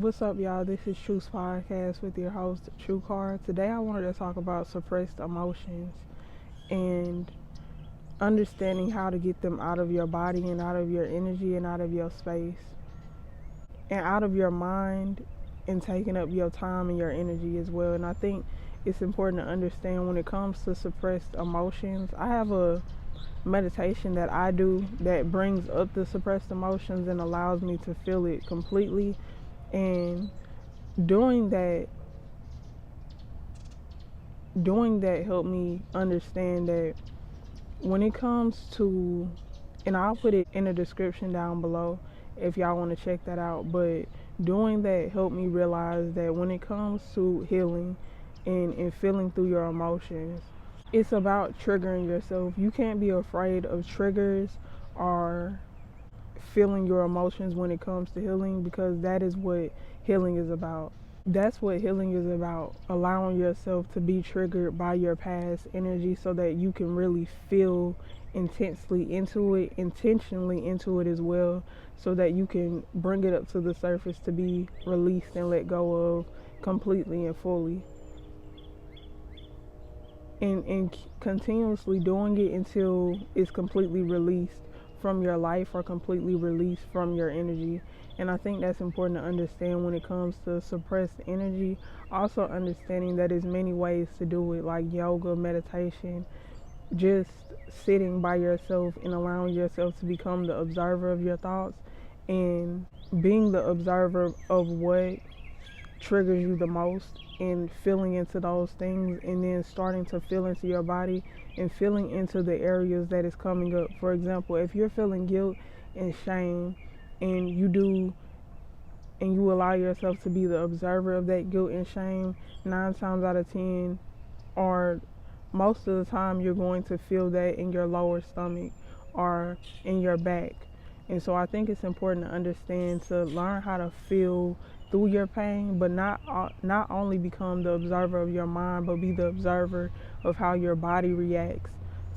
What's up, y'all? This is TRU3 Podcast with your host, TRU CARR. Today I wanted to talk about suppressed emotions and understanding how to get them out of your body and out of your energy and out of your space and out of your mind and taking up your time and your energy as well. And I think it's important to understand when it comes to suppressed emotions. I have a meditation that I do that brings up the suppressed emotions and allows me to feel it completely. And doing that helped me understand that when it comes to, and I'll put it in the description down below if y'all want to check that out, but doing that helped me realize that when it comes to healing and feeling through your emotions, it's about triggering yourself. You can't be afraid of triggers or feeling your emotions when it comes to healing, because that is what healing is about. That's what healing is about, allowing yourself to be triggered by your past energy so that you can really feel intensely into it, intentionally into it as well, so that you can bring it up to the surface to be released and let go of completely and fully. And continuously doing it until it's completely released from your life or completely released from your energy. And I think that's important to understand when it comes to suppressed energy. Also understanding that there's many ways to do it, like yoga, meditation, just sitting by yourself and allowing yourself to become the observer of your thoughts and being the observer of what triggers you the most and feeling into those things, and then starting to feel into your body and feeling into the areas that is coming up. For example, if you're feeling guilt and shame and you allow yourself to be the observer of that guilt and shame, 9 times out of 10, or most of the time, you're going to feel that in your lower stomach or in your back. And so I think it's important to understand, to learn how to feel through your pain, but not only become the observer of your mind, but be the observer of how your body reacts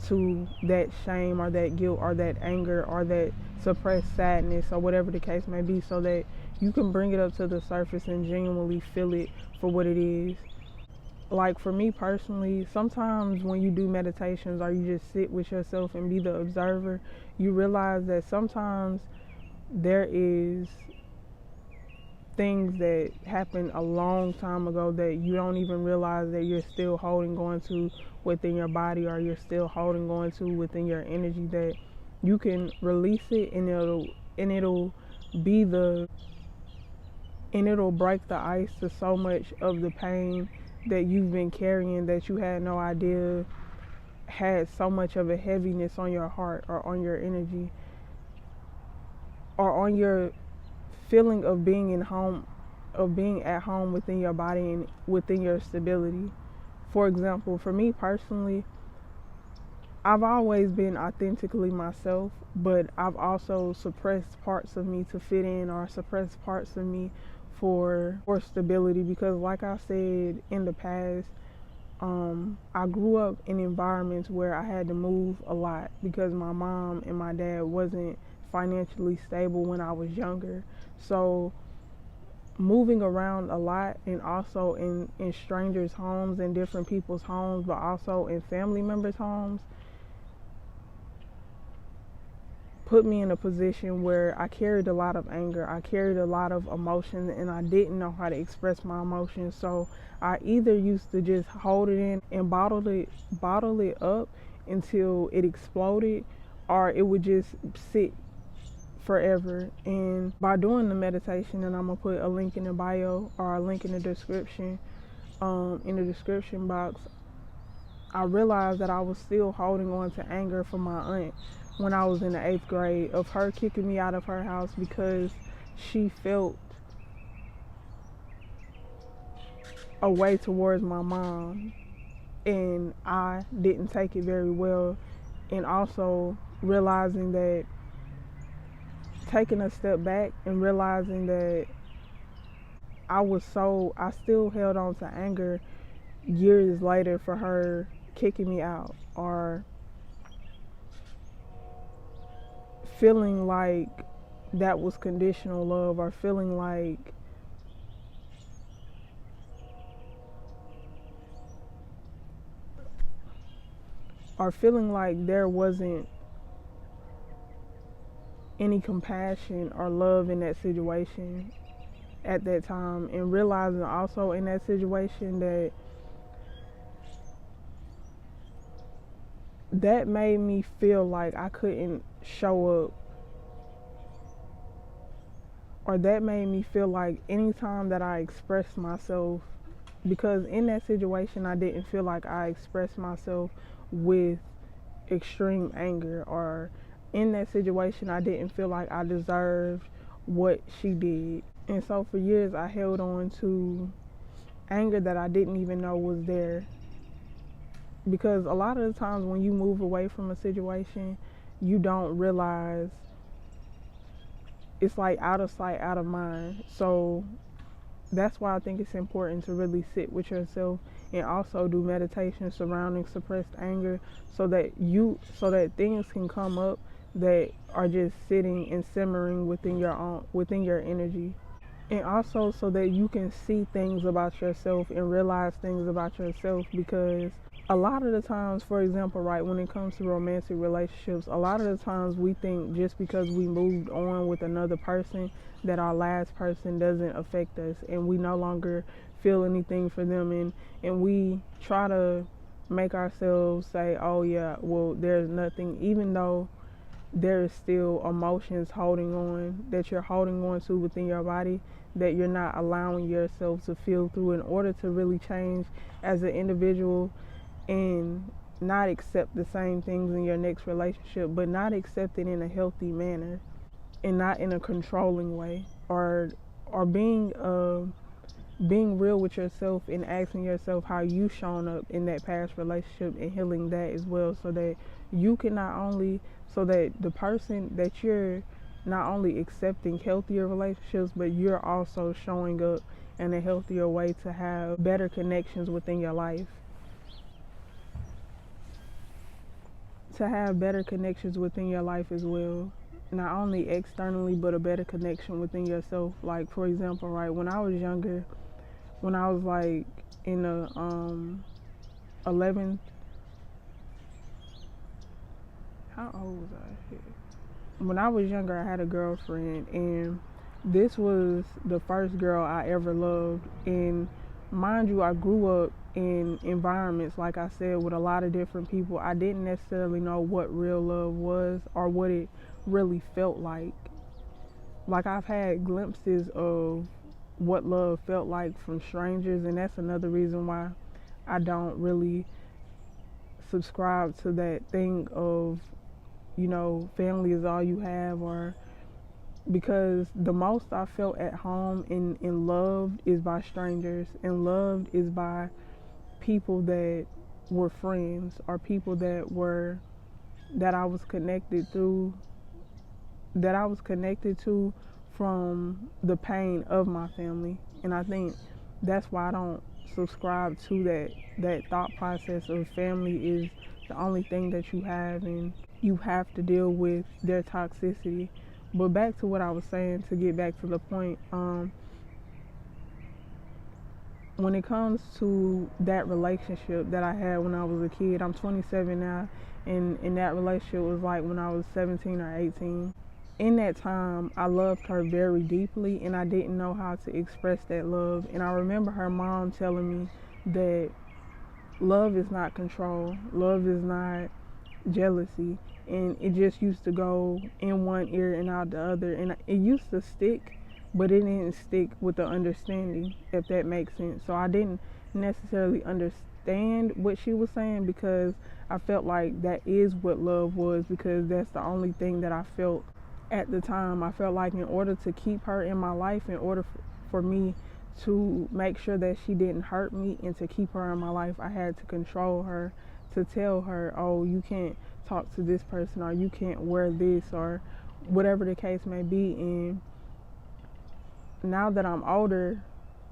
to that shame or that guilt or that anger or that suppressed sadness or whatever the case may be, so that you can bring it up to the surface and genuinely feel it for what it is. Like for me personally, sometimes when you do meditations or you just sit with yourself and be the observer, you realize that sometimes there is things that happened a long time ago that you don't even realize that you're still holding on to within your body, or you're still holding on to within your energy, that you can release it and it'll break the ice to so much of the pain that you've been carrying that you had no idea had so much of a heaviness on your heart or on your energy or on your feeling of being at home within your body and within your stability. For example, for me personally, I've always been authentically myself, but I've also suppressed parts of me to fit in, or suppressed parts of me for stability, because like I said in the past, I grew up in environments where I had to move a lot because my mom and my dad wasn't financially stable when I was younger. So moving around a lot, and also in strangers' homes and different people's homes, but also in family members' homes, put me in a position where I carried a lot of anger, I carried a lot of emotion, and I didn't know how to express my emotions. So I either used to just hold it in and bottle it up until it exploded, or it would just sit forever. And by doing the meditation, and I'm gonna put a link in the bio or a link in the description box, I realized that I was still holding on to anger from my aunt when I was in the 8th grade, of her kicking me out of her house because she felt a way towards my mom, and I didn't take it very well. And also realizing that, taking a step back and realizing that I still held on to anger years later for her kicking me out, or feeling like that was conditional love, or feeling like or feeling like there wasn't any compassion or love in that situation at that time, and realizing also in that situation that that made me feel like I couldn't show up, or that made me feel like anytime that I expressed myself, because in that situation I didn't feel like I expressed myself with extreme anger, or in that situation I didn't feel like I deserved what she did. And so for years I held on to anger that I didn't even know was there, because a lot of the times when you move away from a situation, you don't realize, it's like out of sight, out of mind. So that's why I think it's important to really sit with yourself and also do meditation surrounding suppressed anger, so that things can come up that are just sitting and simmering within your energy. And also so that you can see things about yourself and realize things about yourself, because a lot of the times, for example, right, when it comes to romantic relationships, a lot of the times we think just because we moved on with another person that our last person doesn't affect us, and we no longer feel anything for them, and we try to make ourselves say, oh yeah, well, there's nothing, even though there is still emotions that you're holding on to within your body, that you're not allowing yourself to feel through in order to really change as an individual, and not accept the same things in your next relationship, but not accept it in a healthy manner and not in a controlling way, or being real with yourself and asking yourself how you shown up in that past relationship and healing that as well, so that you can so that the person that you're not only accepting healthier relationships, but you're also showing up in a healthier way to have better connections within your life. To have better connections within your life as well. Not only externally, but a better connection within yourself. Like, for example, right, when I was younger, when I was like in the 11th, how old was I here? When I was younger, I had a girlfriend, and this was the first girl I ever loved. And mind you, I grew up in environments, like I said, with a lot of different people. I didn't necessarily know what real love was or what it really felt like. Like, I've had glimpses of what love felt like from strangers, and that's another reason why I don't really subscribe to that thing of, family is all you have, or because the most I felt at home and loved is by strangers, and loved is by people that were friends, or people that I was connected to from the pain of my family. And I think that's why I don't subscribe to that thought process of family is the only thing that you have, and you have to deal with their toxicity. But back to what I was saying, to get back to the point, when it comes to that relationship that I had when I was a kid, I'm 27 now, and that relationship was like when I was 17 or 18. In that time, I loved her very deeply, and I didn't know how to express that love. And I remember her mom telling me that love is not control, love is not jealousy, and it just used to go in one ear and out the other, and it used to stick, but it didn't stick with the understanding, if that makes sense. So I didn't necessarily understand what she was saying, because I felt like that is what love was, because that's the only thing that I felt at the time. I felt like in order to keep her in my life, in order for me to make sure that she didn't hurt me and to keep her in my life, I had to control her, to tell her, oh, you can't talk to this person, or you can't wear this, or whatever the case may be. And now that I'm older,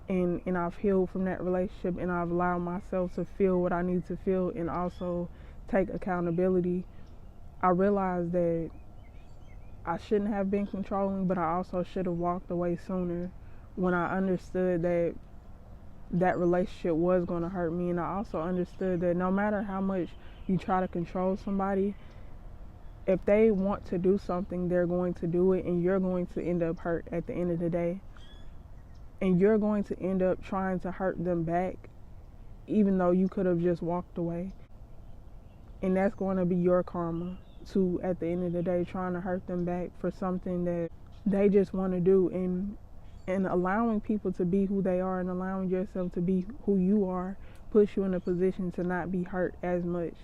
and I've healed from that relationship, and I've allowed myself to feel what I need to feel and also take accountability, I realized that I shouldn't have been controlling, but I also should have walked away sooner, when I understood that that relationship was going to hurt me. And I also understood that no matter how much you try to control somebody, if they want to do something, they're going to do it, and you're going to end up hurt at the end of the day. And you're going to end up trying to hurt them back, even though you could have just walked away. And that's going to be your karma too, at the end of the day, trying to hurt them back for something that they just want to do. And allowing people to be who they are and allowing yourself to be who you are puts you in a position to not be hurt as much.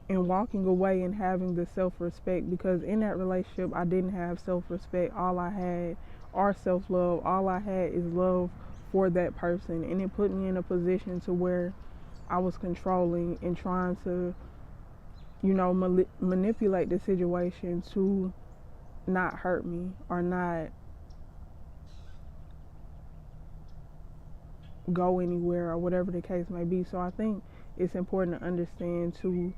And walking away and having the self-respect, because in that relationship I didn't have self-respect. All I had are self-love. All I had is love for that person, and it put me in a position to where I was controlling and trying to, manipulate the situation to not hurt me or not go anywhere or whatever the case may be. So I think it's important to understand to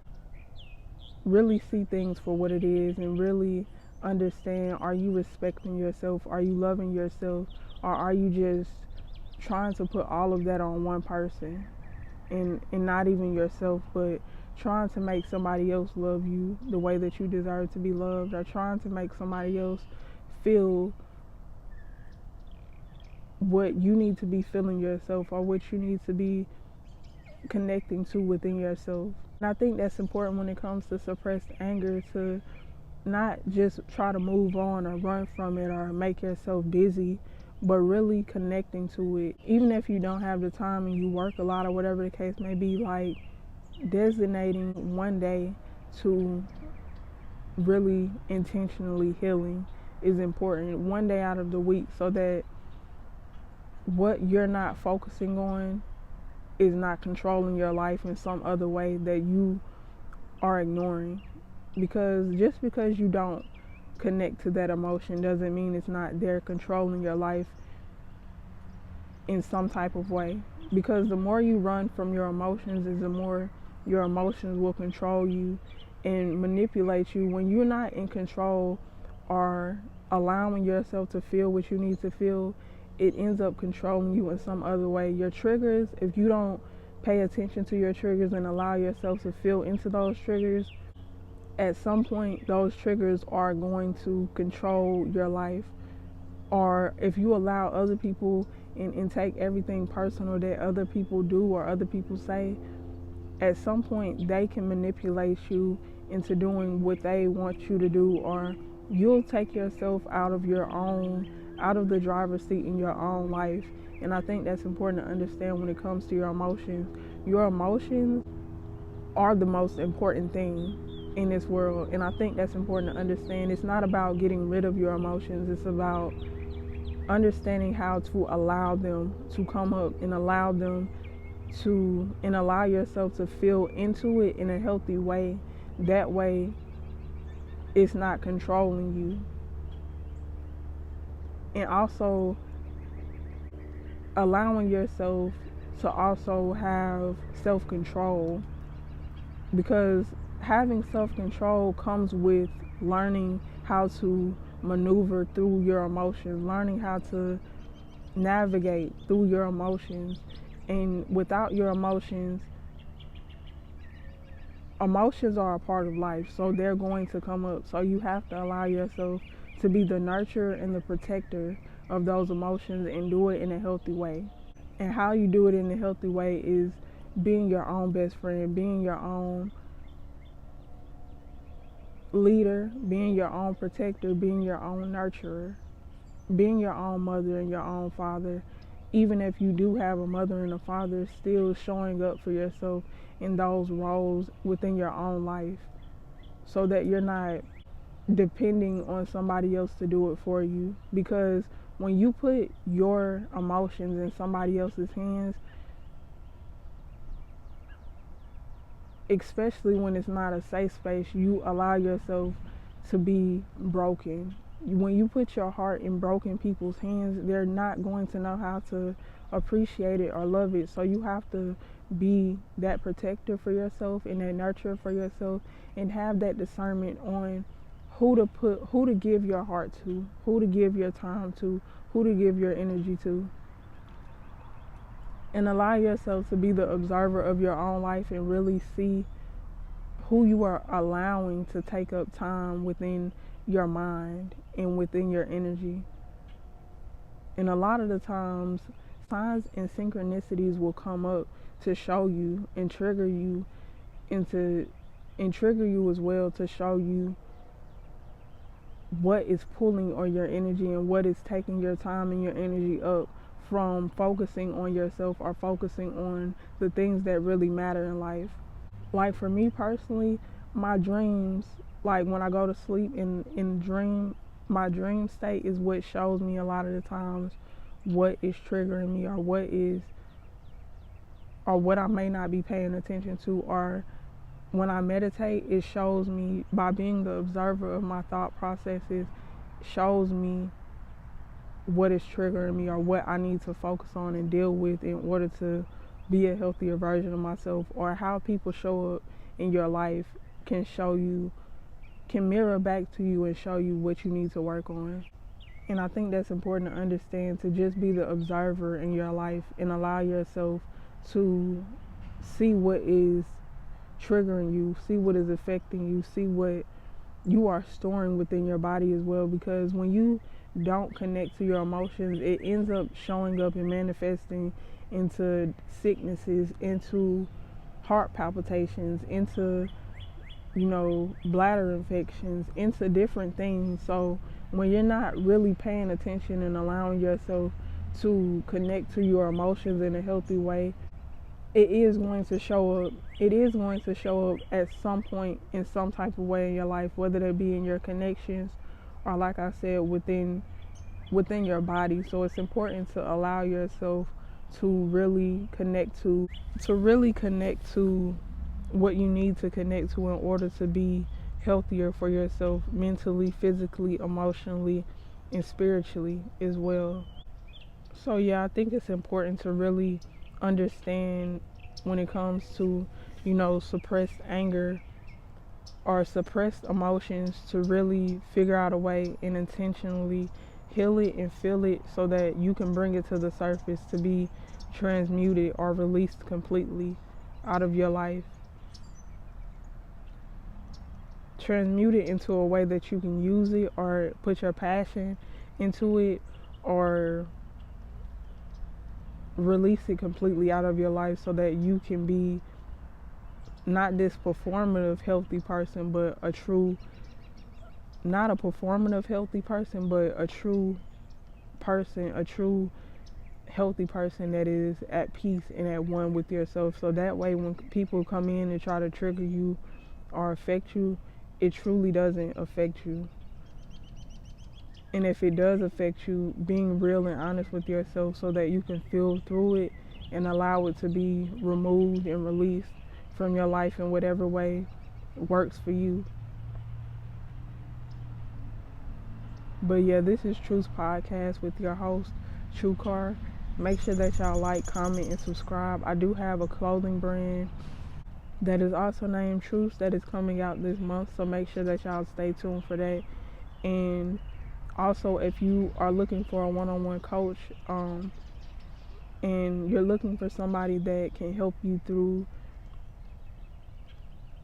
really see things for what it is and really understand, are you respecting yourself? Are you loving yourself? Or are you just trying to put all of that on one person and not even yourself, but trying to make somebody else love you the way that you deserve to be loved, or trying to make somebody else feel what you need to be feeling yourself, or what you need to be connecting to within yourself. And I think that's important when it comes to suppressed anger, to not just try to move on or run from it or make yourself busy, but really connecting to it. Even if you don't have the time and you work a lot or whatever the case may be, like designating one day to really intentionally healing is important. One day out of the week, so that what you're not focusing on is not controlling your life in some other way that you are ignoring. Because just because you don't connect to that emotion doesn't mean it's not there controlling your life in some type of way. Because the more you run from your emotions is the more your emotions will control you and manipulate you. When you're not in control or allowing yourself to feel what you need to feel, it ends up controlling you in some other way. Your triggers, if you don't pay attention to your triggers and allow yourself to feel into those triggers, at some point those triggers are going to control your life. Or if you allow other people and take everything personal that other people do or other people say, at some point they can manipulate you into doing what they want you to do, or you'll take yourself out of the driver's seat in your own life. And I think that's important to understand when it comes to your emotions. Your emotions are the most important thing in this world, and I think that's important to understand. It's not about getting rid of your emotions, it's about understanding how to allow them to come up and allow yourself to feel into it in a healthy way. That way it's not controlling you. And also allowing yourself to also have self-control, because having self-control comes with learning how to maneuver through your emotions, learning how to navigate through your emotions. And without your emotions are a part of life, so they're going to come up. So you have to allow yourself to be the nurturer and the protector of those emotions and do it in a healthy way. And how you do it in a healthy way is being your own best friend, being your own leader, being your own protector, being your own nurturer, being your own mother and your own father. Even if you do have a mother and a father, still showing up for yourself in those roles within your own life, so that you're not depending on somebody else to do it for you. Because when you put your emotions in somebody else's hands, especially when it's not a safe space, you allow yourself to be broken. When you put your heart in broken people's hands, they're not going to know how to appreciate it or love it. So you have to be that protector for yourself and that nurturer for yourself, and have that discernment on who to give your heart to, who to give your time to, who to give your energy to. and allow yourself to be the observer of your own life and really see who you are allowing to take up time within your mind and within your energy. And a lot of the times, signs and synchronicities will come up to show you and trigger you into, and trigger you as well to show you what is pulling on your energy and what is taking your time and your energy up from focusing on yourself or focusing on the things that really matter in life. Like for me personally, my dreams, like when I go to sleep in dream, my dream state is what shows me a lot of the times what is triggering me or what I may not be paying attention to. Or when I meditate, it shows me, by being the observer of my thought processes, shows me what is triggering me or what I need to focus on and deal with in order to be a healthier version of myself. Or how people show up in your life can mirror back to you and show you what you need to work on. And I think that's important to understand, to just be the observer in your life and allow yourself to see what is triggering you, see what is affecting you, see what you are storing within your body as well. Because when you don't connect to your emotions, it ends up showing up and manifesting into sicknesses, into heart palpitations, into bladder infections, into different things. So when you're not really paying attention and allowing yourself to connect to your emotions in a healthy way, it is going to show up. It is going to show up at some point in some type of way in your life, whether that be in your connections or, like I said, within your body. So it's important to allow yourself to really connect to what you need to connect to in order to be healthier for yourself mentally, physically, emotionally, and spiritually as well. So yeah, I think it's important to really understand when it comes to, suppressed anger or suppressed emotions, to really figure out a way and intentionally heal it and feel it so that you can bring it to the surface to be transmuted or released completely out of your life. Transmute it into a way that you can use it or put your passion into it, or release it completely out of your life so that you can be not this performative healthy person, but not a performative healthy person, but a true person, a true healthy person that is at peace and at one with yourself. So that way when people come in and try to trigger you or affect you, it truly doesn't affect you. And if it does affect you, being real and honest with yourself so that you can feel through it and allow it to be removed and released from your life in whatever way works for you. But yeah, this is Truth's Podcast with your host, TRU CARR. Make sure that y'all like, comment, and subscribe. I do have a clothing brand that is also named Truth that is coming out this month, so make sure that y'all stay tuned for that. And also, if you are looking for a one-on-one coach, and you're looking for somebody that can help you through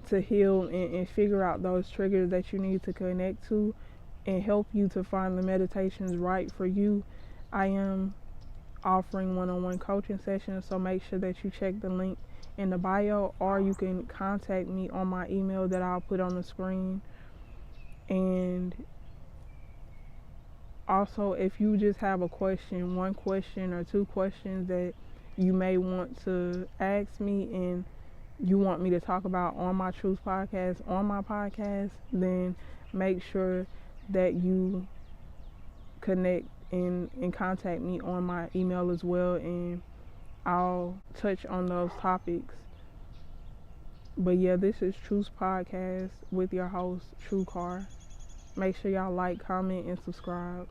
to heal and figure out those triggers that you need to connect to and help you to find the meditations right for you, I am offering one-on-one coaching sessions. So make sure that you check the link in the bio, or you can contact me on my email that I'll put on the screen. And also, if you just have a question, one question or two questions that you may want to ask me and you want me to talk about on my Truth Podcast, on my podcast, then make sure that you connect and contact me on my email as well, and I'll touch on those topics. But yeah, this is Truth's Podcast with your host, TRU CARR. Make sure y'all like, comment, and subscribe.